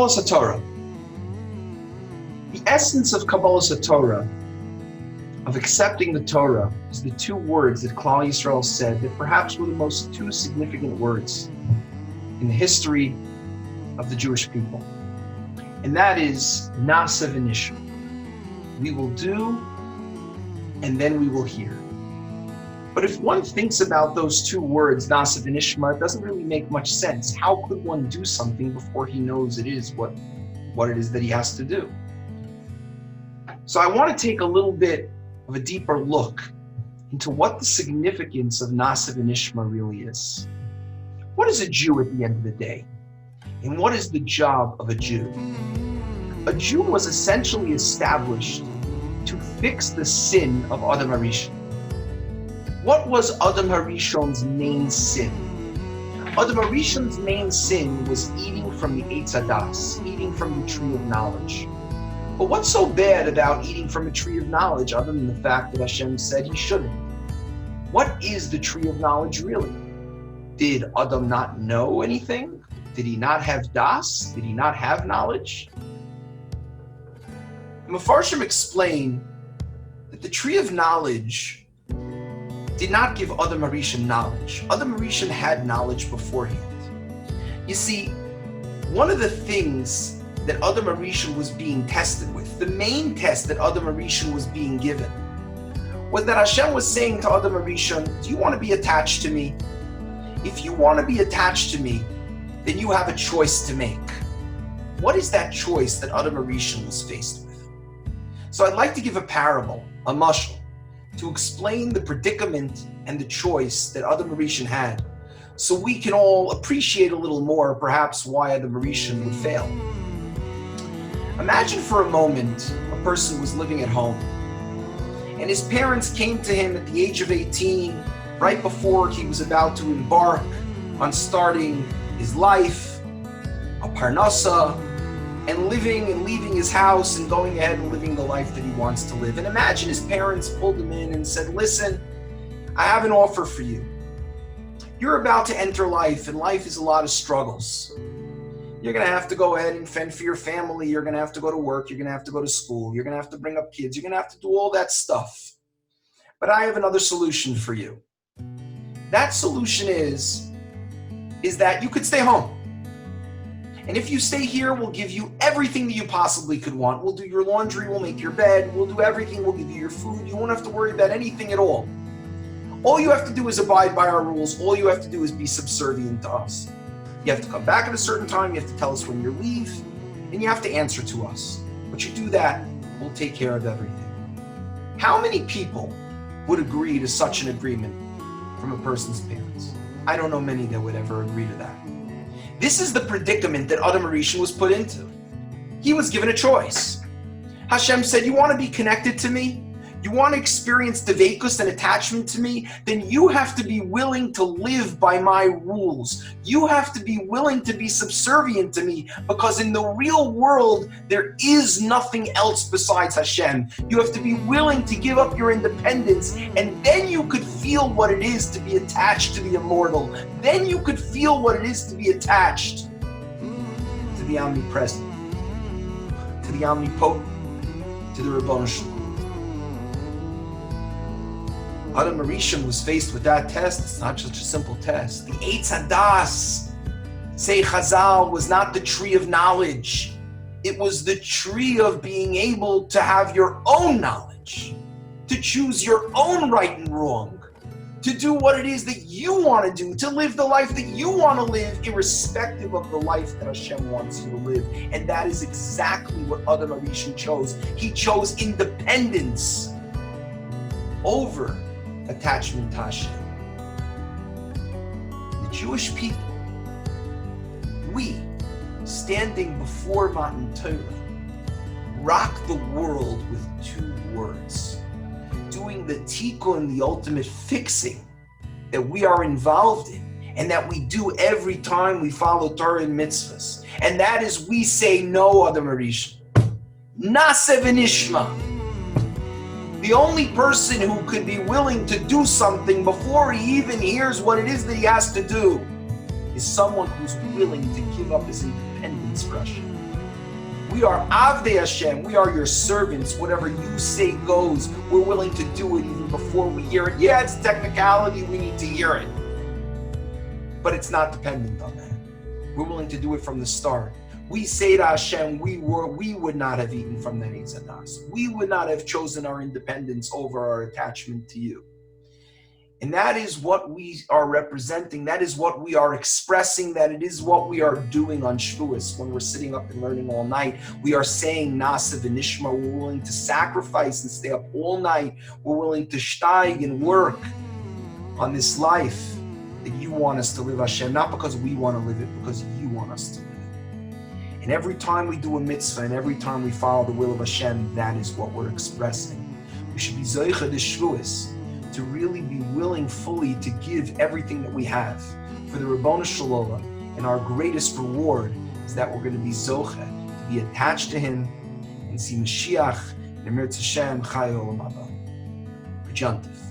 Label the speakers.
Speaker 1: Kabbalas HaTorah. The essence of Kabbalas HaTorah, of accepting the Torah, is the two words that Klal Yisrael said that perhaps were the most two significant words in the history of the Jewish people. And that is Nasseh Vnishma. We will do, and then we will hear. But if one thinks about those two words, Nasseh Vnishma, it doesn't really make much sense. How could one do something before he knows it is what it is that he has to do? So I want to take a little bit of a deeper look into what the significance of Nasseh Vnishma really is. What is a Jew at the end of the day? And what is the job of a Jew? A Jew was essentially established to fix the sin of Adam HaRishon. What was Adam HaRishon's main sin? Adam HaRishon's main sin was eating from the Eitz Hadas, eating from the tree of knowledge. But what's so bad about eating from a tree of knowledge other than the fact that Hashem said he shouldn't? What is the tree of knowledge really? Did Adam not know anything? Did he not have das? Did he not have knowledge? The Mefarshim explain that the tree of knowledge did not give Adam HaRishon knowledge. Adam HaRishon had knowledge beforehand. You see, one of the things that Adam HaRishon was being tested with, the main test that Adam HaRishon was being given, was that Hashem was saying to Adam HaRishon, do you want to be attached to me? If you want to be attached to me, then you have a choice to make. What is that choice that Adam HaRishon was faced with? So I'd like to give a parable, a mashal, to explain the predicament and the choice that Adam HaRishon had, so we can all appreciate a little more perhaps why Adam HaRishon would fail. Imagine for a moment a person was living at home and his parents came to him at the age of 18, right before he was about to embark on starting his life, a parnasa, and living and leaving his house and going ahead and living the life that he wants to live. And imagine his parents pulled him in and said, listen, I have an offer for you. You're about to enter life, and life is a lot of struggles. You're going to have to go ahead and fend for your family. You're going to have to go to work. You're going to have to go to school. You're going to have to bring up kids. You're going to have to do all that stuff. But I have another solution for you. That solution is that you could stay home. And if you stay here, we'll give you everything that you possibly could want. We'll do your laundry, we'll make your bed, we'll do everything, we'll give you your food. You won't have to worry about anything at all. All you have to do is abide by our rules. All you have to do is be subservient to us. You have to come back at a certain time, you have to tell us when you leave, and you have to answer to us. But you do that, we'll take care of everything. How many people would agree to such an agreement from a person's parents? I don't know many that would ever agree to that. This is the predicament that Adam HaRishon was put into. He was given a choice. Hashem said, you want to be connected to me? You want to experience deveikus and attachment to me? Then you have to be willing to live by my rules. You have to be willing to be subservient to me, because in the real world, there is nothing else besides Hashem. You have to be willing to give up your independence, and then you could feel what it is to be attached to the immortal. Then you could feel what it is to be attached to the omnipresent, to the omnipotent, to the Ribono Shel Olam. Adam HaRishon was faced with that test. It's not just a simple test. The Eitz Hadas, say Chazal, was not the tree of knowledge. It was the tree of being able to have your own knowledge, to choose your own right and wrong, to do what it is that you want to do, to live the life that you want to live, irrespective of the life that Hashem wants you to live. And that is exactly what Adam HaRishon chose. He chose independence over attachment to Hashem. The Jewish people, we, standing before Matan Torah, rock the world with two words, doing the tikkun, the ultimate fixing that we are involved in, and that we do every time we follow Torah and mitzvahs. And that is, we say no, Adam HaRishon. Nasseh Vnishma. The only person who could be willing to do something before he even hears what it is that he has to do is someone who's willing to give up his independence for Hashem. We are Avdei Hashem. We are your servants. Whatever you say goes. We're willing to do it even before we hear it. Yeah, it's technicality. We need to hear it. But it's not dependent on that. We're willing to do it from the start. We say to Hashem, we would not have eaten from that Eitz Hadas. We would not have chosen our independence over our attachment to you. And that is what we are representing. That is what we are expressing. That it is what we are doing on Shavuot. When we're sitting up and learning all night, we are saying Nasseh Vnishma. We're willing to sacrifice and stay up all night. We're willing to steig and work on this life that you want us to live, Hashem. Not because we want to live it, because you want us to live it. And every time we do a mitzvah and every time we follow the will of Hashem, that is what we're expressing. We should be zoicha this Shavuos, to really be willing fully to give everything that we have for the Ribono Shel Olam. And our greatest reward is that we're going to be zoche, to be attached to Him and see Mashiach and Emir Tzashem Chai Olam Haba. B'jantif.